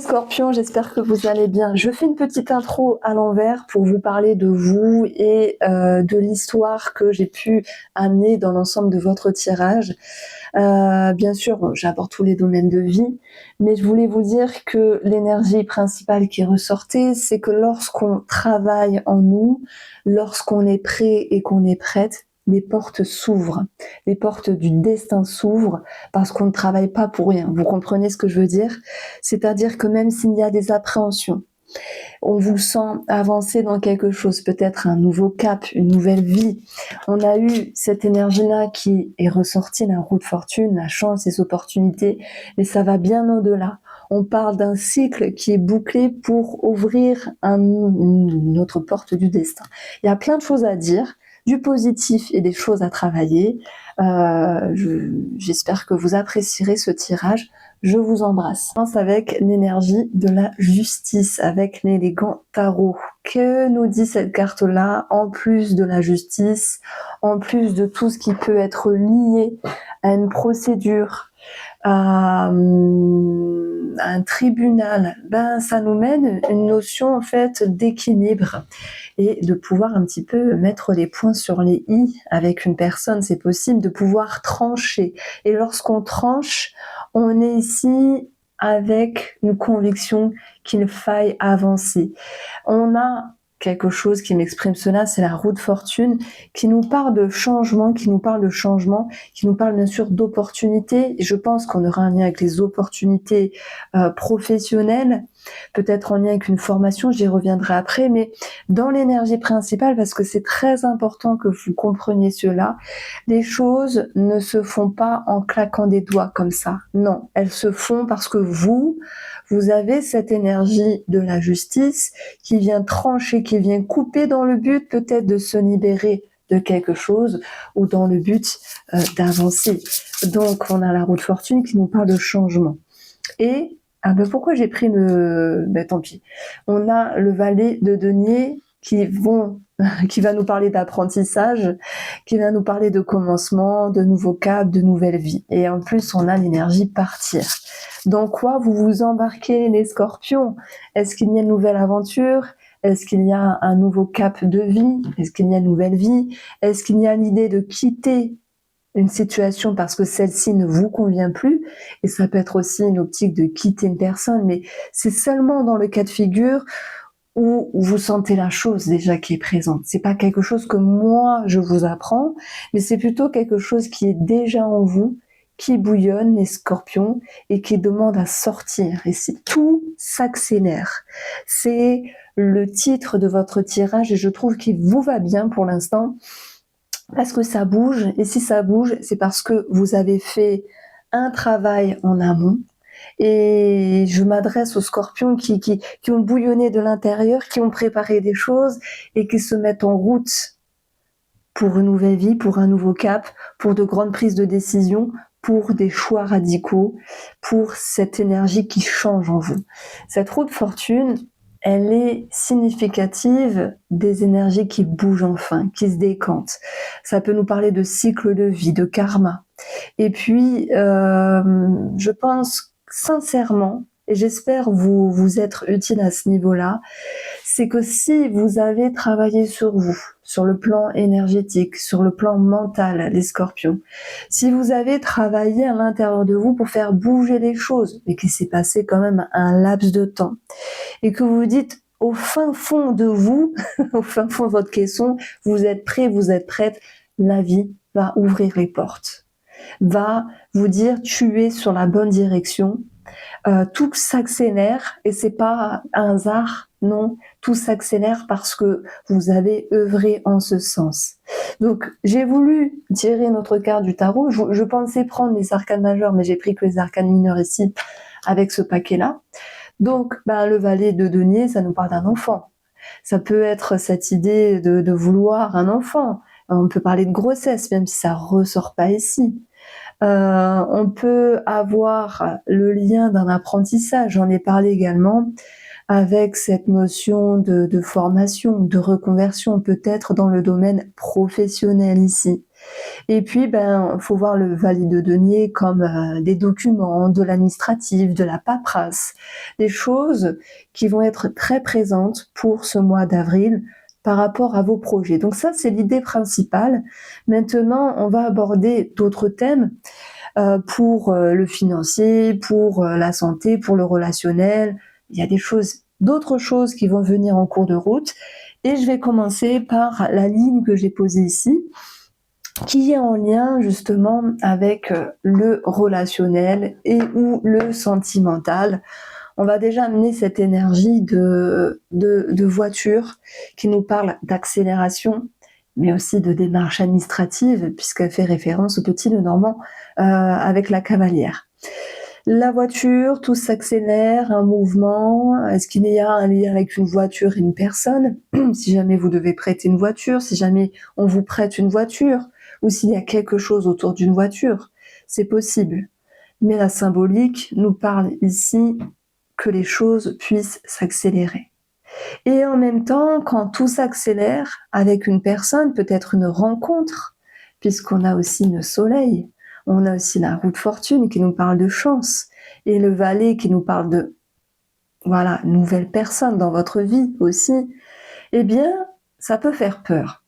Scorpions, j'espère que vous allez bien. Je fais une petite intro à l'envers pour vous parler de vous et de l'histoire que j'ai pu amener dans l'ensemble de votre tirage. Bien sûr, j'aborde tous les domaines de vie, mais je voulais vous dire que l'énergie principale qui ressortait, c'est que lorsqu'on travaille en nous, lorsqu'on est prêt et qu'on est prête, les portes s'ouvrent, les portes du destin s'ouvrent parce qu'on ne travaille pas pour rien. Vous comprenez ce que je veux dire? C'est-à-dire que même s'il y a des appréhensions, on vous sent avancer dans quelque chose, peut-être un nouveau cap, une nouvelle vie. On a eu cette énergie-là qui est ressortie, la roue de fortune, la chance, les opportunités, mais ça va bien au-delà. On parle d'un cycle qui est bouclé pour ouvrir une autre porte du destin. Il y a plein de choses à dire, du positif et des choses à travailler. J'espère que vous apprécierez ce tirage. Je vous embrasse. Je commence avec l'énergie de la justice, avec l'élégant tarot. Que nous dit cette carte-là, en plus de la justice, en plus de tout ce qui peut être lié à une procédure, à un tribunal, ça nous mène une notion en fait d'équilibre et de pouvoir un petit peu mettre les points sur les i avec une personne, c'est possible de pouvoir trancher. Et lorsqu'on tranche, on est ici avec une conviction qu'il faille avancer. On a quelque chose qui m'exprime cela, c'est la roue de fortune, qui nous parle de changement, qui nous parle bien sûr d'opportunités. Je pense qu'on aura un lien avec les opportunités professionnelles, peut-être en lien avec une formation, j'y reviendrai après, mais dans l'énergie principale, parce que c'est très important que vous compreniez cela, les choses ne se font pas en claquant des doigts comme ça. Non, elles se font parce que vous avez cette énergie de la justice qui vient trancher, qui vient couper dans le but peut-être de se libérer de quelque chose ou dans le but d'avancer. Donc on a la roue de fortune qui nous parle de changement. Et pourquoi j'ai pris tant pis. On a le valet de denier qui va nous parler d'apprentissage, qui va nous parler de commencement, de nouveaux caps, de nouvelles vies. Et en plus, on a l'énergie partir. Dans quoi vous vous embarquez, les scorpions? Est-ce qu'il y a une nouvelle aventure? Est-ce qu'il y a un nouveau cap de vie? Est-ce qu'il y a une nouvelle vie? Est-ce qu'il y a l'idée de quitter une situation parce que celle-ci ne vous convient plus? Et ça peut être aussi une optique de quitter une personne, mais c'est seulement dans le cas de figure où vous sentez la chose déjà qui est présente. C'est pas quelque chose que moi je vous apprends, mais c'est plutôt quelque chose qui est déjà en vous, qui bouillonne, les scorpions, et qui demande à sortir. Et c'est tout s'accélère. C'est le titre de votre tirage et je trouve qu'il vous va bien pour l'instant parce que ça bouge. Et si ça bouge, c'est parce que vous avez fait un travail en amont. Et je m'adresse aux scorpions qui ont bouillonné de l'intérieur, qui ont préparé des choses et qui se mettent en route pour une nouvelle vie, pour un nouveau cap, pour de grandes prises de décision, pour des choix radicaux, pour cette énergie qui change en vous. Cette roue de fortune, elle est significative des énergies qui bougent enfin, qui se décantent. Ça peut nous parler de cycle de vie, de karma. Et puis, je pense sincèrement, et j'espère vous être utile à ce niveau-là, c'est que si vous avez travaillé sur vous, sur le plan énergétique, sur le plan mental, les scorpions, si vous avez travaillé à l'intérieur de vous pour faire bouger les choses, mais qu'il s'est passé quand même un laps de temps, et que vous vous dites au fin fond de vous, au fin fond de votre caisson, vous êtes prêt, vous êtes prête, la vie va ouvrir les portes, va vous dire tu es sur la bonne direction. Tout s'accélère et c'est pas un hasard, non, tout s'accélère parce que vous avez œuvré en ce sens. Donc j'ai voulu tirer notre carte du tarot, je pensais prendre les arcanes majeures mais j'ai pris que les arcanes mineures ici avec ce paquet-là. Donc le valet de denier, ça nous parle d'un enfant. Ça peut être cette idée de vouloir un enfant. On peut parler de grossesse même si ça ressort pas ici. On peut avoir le lien d'un apprentissage, j'en ai parlé également, avec cette notion de formation, de reconversion, peut-être dans le domaine professionnel ici. Et puis, faut voir le valet de denier comme des documents, de l'administratif, de la paperasse, des choses qui vont être très présentes pour ce mois d'avril par rapport à vos projets. Donc ça, c'est l'idée principale. Maintenant, on va aborder d'autres thèmes pour le financier, pour la santé, pour le relationnel. Il y a d'autres choses qui vont venir en cours de route. Et je vais commencer par la ligne que j'ai posée ici, qui est en lien justement avec le relationnel et ou le sentimental. On va déjà amener cette énergie de voiture qui nous parle d'accélération, mais aussi de démarche administrative, puisqu'elle fait référence au petit Lenormand avec la cavalière. La voiture, tout s'accélère, un mouvement. Est-ce qu'il y a un lien avec une voiture et une personne? Si jamais vous devez prêter une voiture, si jamais on vous prête une voiture, ou s'il y a quelque chose autour d'une voiture, c'est possible. Mais la symbolique nous parle ici que les choses puissent s'accélérer. Et en même temps, quand tout s'accélère avec une personne, peut-être une rencontre, puisqu'on a aussi le soleil, on a aussi la roue de fortune qui nous parle de chance, et le valet qui nous parle de, voilà, nouvelle personne dans votre vie aussi, eh bien, ça peut faire peur.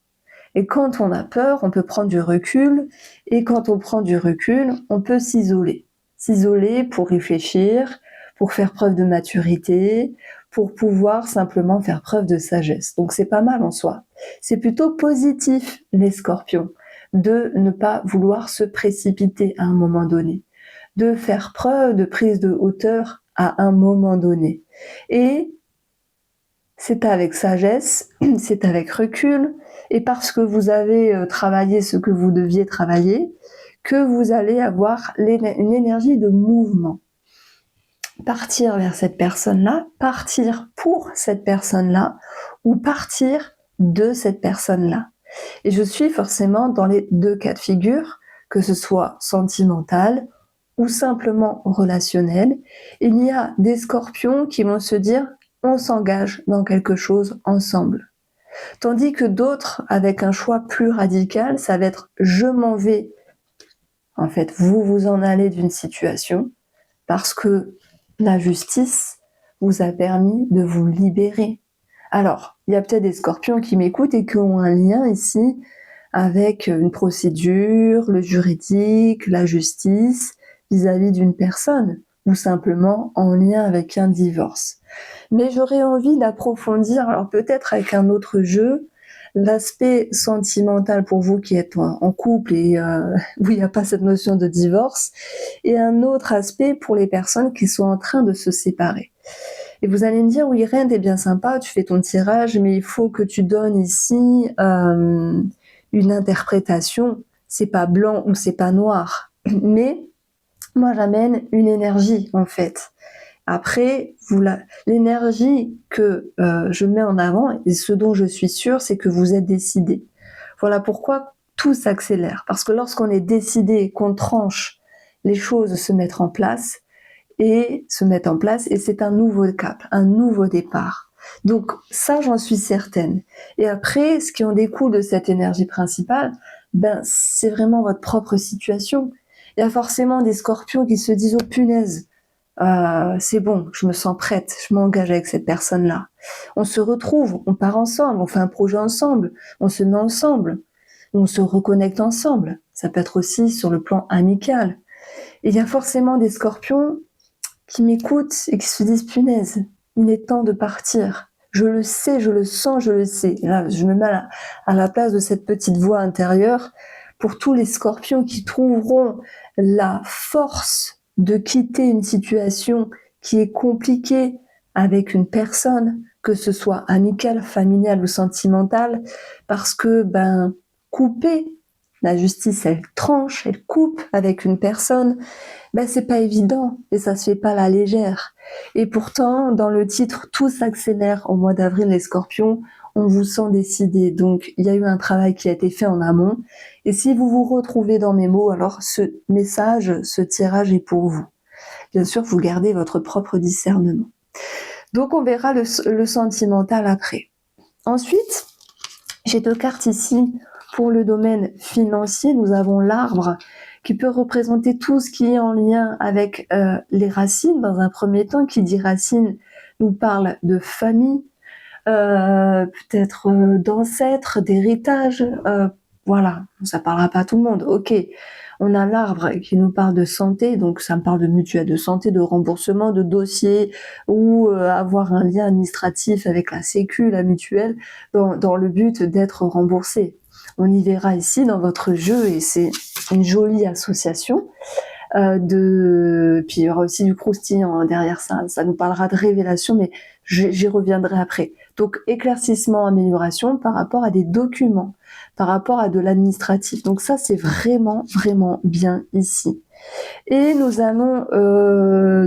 Et quand on a peur, on peut prendre du recul, et quand on prend du recul, on peut s'isoler. S'isoler pour réfléchir, pour faire preuve de maturité, pour pouvoir simplement faire preuve de sagesse. Donc c'est pas mal en soi. C'est plutôt positif, les scorpions, de ne pas vouloir se précipiter à un moment donné, de faire preuve de prise de hauteur à un moment donné. Et c'est avec sagesse, c'est avec recul, et parce que vous avez travaillé ce que vous deviez travailler, que vous allez avoir une énergie de mouvement. Partir vers cette personne-là, partir pour cette personne-là, ou partir de cette personne-là. Et je suis forcément dans les deux cas de figure, que ce soit sentimental ou simplement relationnel. Il y a des scorpions qui vont se dire on s'engage dans quelque chose ensemble. Tandis que d'autres, avec un choix plus radical, ça va être je m'en vais. En fait, vous vous en allez d'une situation parce que la justice vous a permis de vous libérer. Alors, il y a peut-être des scorpions qui m'écoutent et qui ont un lien ici avec une procédure, le juridique, la justice vis-à-vis d'une personne ou simplement en lien avec un divorce. Mais j'aurais envie d'approfondir, alors peut-être avec un autre jeu, l'aspect sentimental pour vous qui êtes en couple et où il n'y a pas cette notion de divorce, et un autre aspect pour les personnes qui sont en train de se séparer. Et vous allez me dire, oui, Reine, t'es bien sympa, tu fais ton tirage, mais il faut que tu donnes ici une interprétation. C'est pas blanc ou c'est pas noir. Mais moi, j'amène une énergie, en fait. Après, l'énergie que je mets en avant, et ce dont je suis sûre, c'est que vous êtes décidé. Voilà pourquoi tout s'accélère. Parce que lorsqu'on est décidé, qu'on tranche, les choses se mettent en place, et c'est un nouveau cap, un nouveau départ. Donc ça, j'en suis certaine. Et après, ce qui en découle de cette énergie principale, c'est vraiment votre propre situation. Il y a forcément des scorpions qui se disent « Oh punaise, c'est bon, je me sens prête, je m'engage avec cette personne-là. » On se retrouve, on part ensemble, on fait un projet ensemble, on se met ensemble, on se reconnecte ensemble. Ça peut être aussi sur le plan amical. Et il y a forcément des scorpions qui m'écoutent et qui se disent « Punaise, il est temps de partir. » Je le sais, je le sens, je le sais. Et là, je me mets à la place de cette petite voix intérieure pour tous les scorpions qui trouveront la force de quitter une situation qui est compliquée avec une personne, que ce soit amicale, familiale ou sentimentale, parce que, couper, la justice, elle tranche, elle coupe avec une personne, c'est pas évident et ça se fait pas à la légère. Et pourtant, dans le titre, tout s'accélère au mois d'avril, les scorpions, on vous sent décidé. Donc, il y a eu un travail qui a été fait en amont. Et si vous vous retrouvez dans mes mots, alors ce message, ce tirage est pour vous. Bien sûr, vous gardez votre propre discernement. Donc, on verra le sentimental après. Ensuite, j'ai deux cartes ici Pour le domaine financier, nous avons l'arbre qui peut représenter tout ce qui est en lien avec les racines. Dans un premier temps, qui dit racines nous parle de famille, peut-être d'ancêtres, d'héritage, voilà, ça parlera pas à tout le monde. Ok, on a l'arbre qui nous parle de santé, donc ça me parle de mutuelle de santé, de remboursement, de dossier, ou avoir un lien administratif avec la sécu, la mutuelle, dans le but d'être remboursé. On y verra ici dans votre jeu, et c'est une jolie association. Puis il y aura aussi du croustillant derrière ça. Ça nous parlera de révélation, mais j'y reviendrai après. Donc éclaircissement, amélioration par rapport à des documents, par rapport à de l'administratif. Donc ça, c'est vraiment, vraiment bien ici. Et nous allons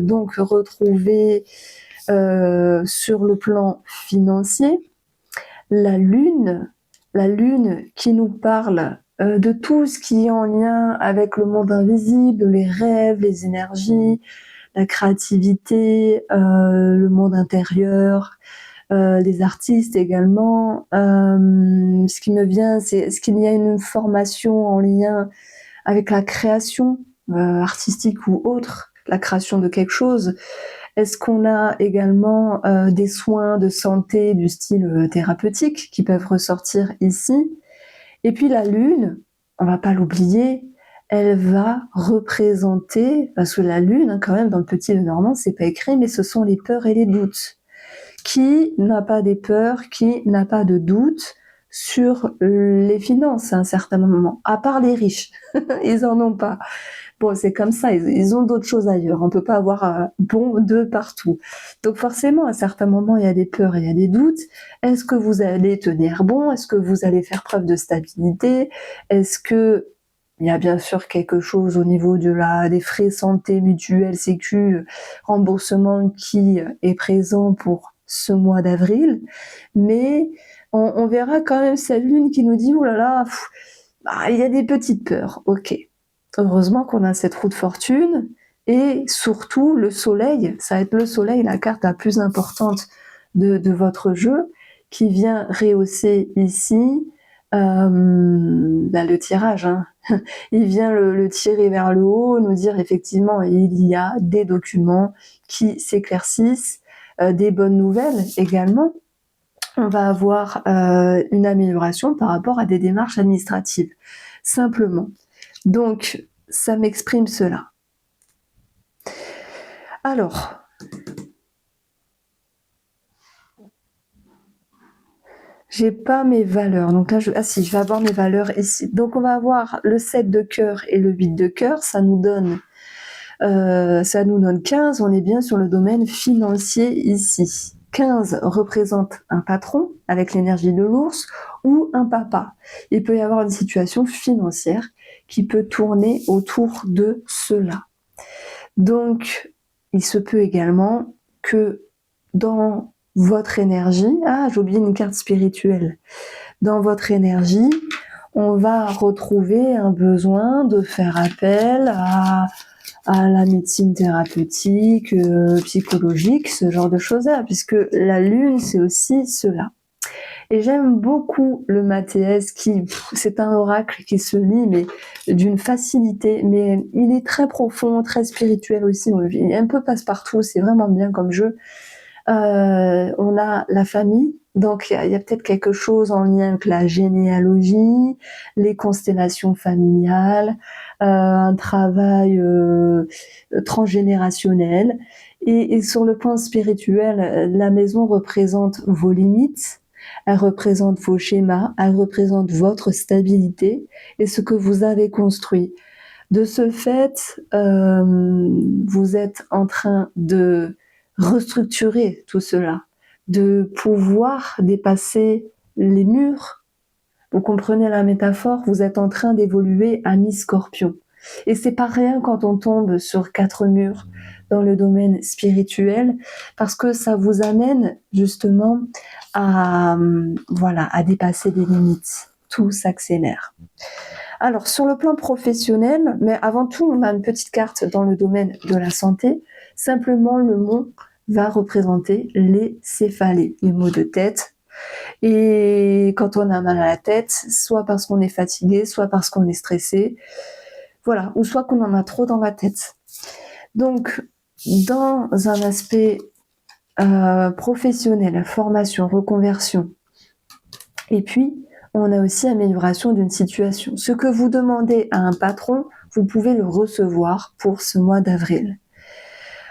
donc retrouver sur le plan financier la lune qui nous parle de tout ce qui est en lien avec le monde invisible, les rêves, les énergies, la créativité, le monde intérieur, les artistes également. Ce qui me vient, c'est est-ce qu'il y a une formation en lien avec la création artistique ou autre, la création de quelque chose? Est-ce qu'on a également des soins de santé du style thérapeutique qui peuvent ressortir ici? Et puis la lune, on va pas l'oublier, elle va représenter, parce que la lune, quand même, dans le Petit Lenormand, c'est pas écrit, mais ce sont les peurs et les doutes. Qui n'a pas des peurs, qui n'a pas de doutes sur les finances à un certain moment? À part les riches, ils en ont pas. Bon, c'est comme ça, ils ont d'autres choses ailleurs. On peut pas avoir bon de partout. Donc forcément, à certains moments, il y a des peurs et il y a des doutes. Est-ce que vous allez tenir bon? Est-ce que vous allez faire preuve de stabilité? Est-ce que il y a bien sûr quelque chose au niveau des frais santé, mutuelle, sécu, remboursement qui est présent pour ce mois d'avril. Mais on verra quand même cette lune qui nous dit, oh là là, il y a des petites peurs. Ok. Heureusement qu'on a cette roue de fortune, et surtout le soleil, ça va être le soleil, la carte la plus importante de votre jeu, qui vient rehausser ici le tirage. Hein. Il vient le tirer vers le haut, nous dire effectivement il y a des documents qui s'éclaircissent, des bonnes nouvelles également. On va avoir une amélioration par rapport à des démarches administratives, simplement. Donc, ça m'exprime cela. Alors, j'ai pas mes valeurs. Donc là, je vais avoir mes valeurs ici. Donc, on va avoir le 7 de cœur et le 8 de cœur. Ça nous donne 15. On est bien sur le domaine financier ici. 15 représente un patron avec l'énergie de l'ours ou un papa. Il peut y avoir une situation financière qui peut tourner autour de cela. Donc, il se peut également que dans votre énergie, j'ai oublié une carte spirituelle, dans votre énergie, on va retrouver un besoin de faire appel à la médecine thérapeutique, psychologique, ce genre de choses-là, puisque la lune, c'est aussi cela. Et j'aime beaucoup le Mathéès c'est un oracle qui se lit, mais d'une facilité, mais il est très profond, très spirituel aussi, il est un peu passe-partout, c'est vraiment bien comme jeu. On a la famille, donc il y a peut-être quelque chose en lien avec la généalogie, les constellations familiales, un travail transgénérationnel. Et sur le plan spirituel, la maison représente vos limites, elle représente vos schémas, elle représente votre stabilité et ce que vous avez construit. De ce fait, vous êtes en train de restructurer tout cela, de pouvoir dépasser les murs. Vous comprenez la métaphore? Vous êtes en train d'évoluer à mi-scorpion. Et c'est pas rien quand on tombe sur 4 murs dans le domaine spirituel, parce que ça vous amène justement à dépasser des limites. Tout s'accélère. Alors, sur le plan professionnel, mais avant tout, on a une petite carte dans le domaine de la santé. Simplement, le mot va représenter les céphalées, les maux de tête. Et quand on a mal à la tête, soit parce qu'on est fatigué, soit parce qu'on est stressé, voilà, ou soit qu'on en a trop dans la tête. Donc, dans un aspect professionnel, formation, reconversion, et puis on a aussi amélioration d'une situation. Ce que vous demandez à un patron, vous pouvez le recevoir pour ce mois d'avril.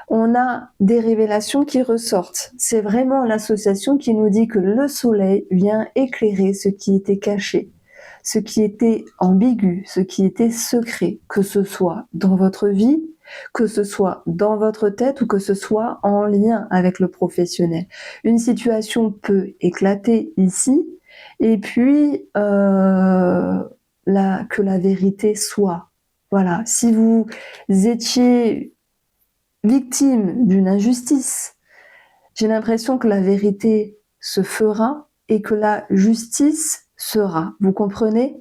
On a des révélations qui ressortent. C'est vraiment l'association qui nous dit que le soleil vient éclairer ce qui était caché, ce qui était ambigu, ce qui était secret, que ce soit dans votre vie, que ce soit dans votre tête ou que ce soit en lien avec le professionnel. Une situation peut éclater ici et puis que la vérité soit. Voilà, si vous étiez victime d'une injustice, j'ai l'impression que la vérité se fera et que la justice sera. Vous comprenez?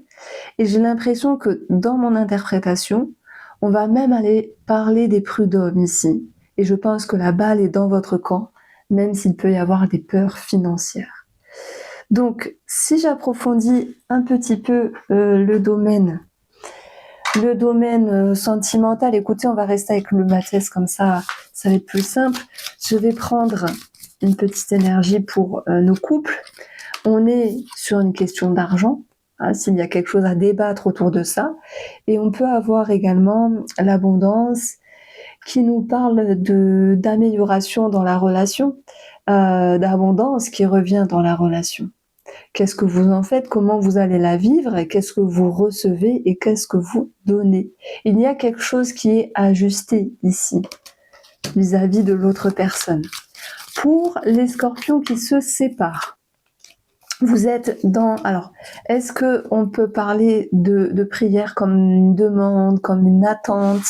Et j'ai l'impression que dans mon interprétation, on va même aller parler des prud'hommes ici. Et je pense que la balle est dans votre camp, même s'il peut y avoir des peurs financières. Donc, si j'approfondis un petit peu le domaine sentimental, écoutez, on va rester avec le mathès comme ça va être plus simple. Je vais prendre une petite énergie pour nos couples. On est sur une question d'argent, s'il y a quelque chose à débattre autour de ça. Et on peut avoir également l'abondance qui nous parle d'amélioration dans la relation, d'abondance qui revient dans la relation. Qu'est-ce que vous en faites? Comment vous allez la vivre? Qu'est-ce que vous recevez? Et qu'est-ce que vous donnez? Il y a quelque chose qui est ajusté ici, vis-à-vis de l'autre personne. Pour les scorpions qui se séparent, vous êtes dans... Alors, est-ce qu'on peut parler de prière comme une demande, comme une attente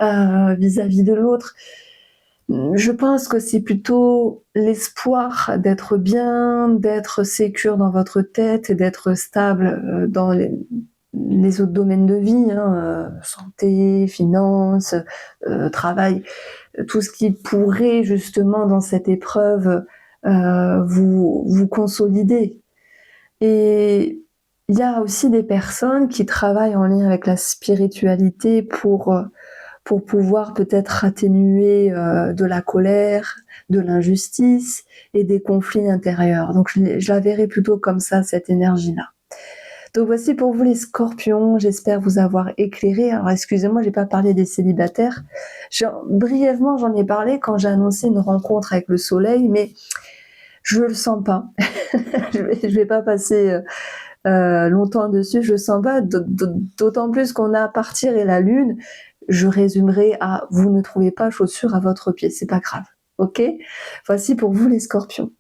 vis-à-vis de l'autre? Je pense que c'est plutôt l'espoir d'être bien, d'être sécure dans votre tête et d'être stable dans les autres domaines de vie, santé, finances, travail, tout ce qui pourrait justement dans cette épreuve vous consolider. Et il y a aussi des personnes qui travaillent en lien avec la spiritualité pour pouvoir peut-être atténuer de la colère, de l'injustice et des conflits intérieurs. Donc je la verrai plutôt comme ça, cette énergie-là. Donc voici pour vous les scorpions, j'espère vous avoir éclairé. Alors excusez-moi, j'ai pas parlé des célibataires. Brièvement, j'en ai parlé quand j'ai annoncé une rencontre avec le soleil, mais je le sens pas. je vais pas passer longtemps dessus, je le sens pas, d'autant plus qu'on a Partir et la Lune. Je résumerai à vous ne trouvez pas chaussure à votre pied, c'est pas grave, ok? Voici pour vous les scorpions.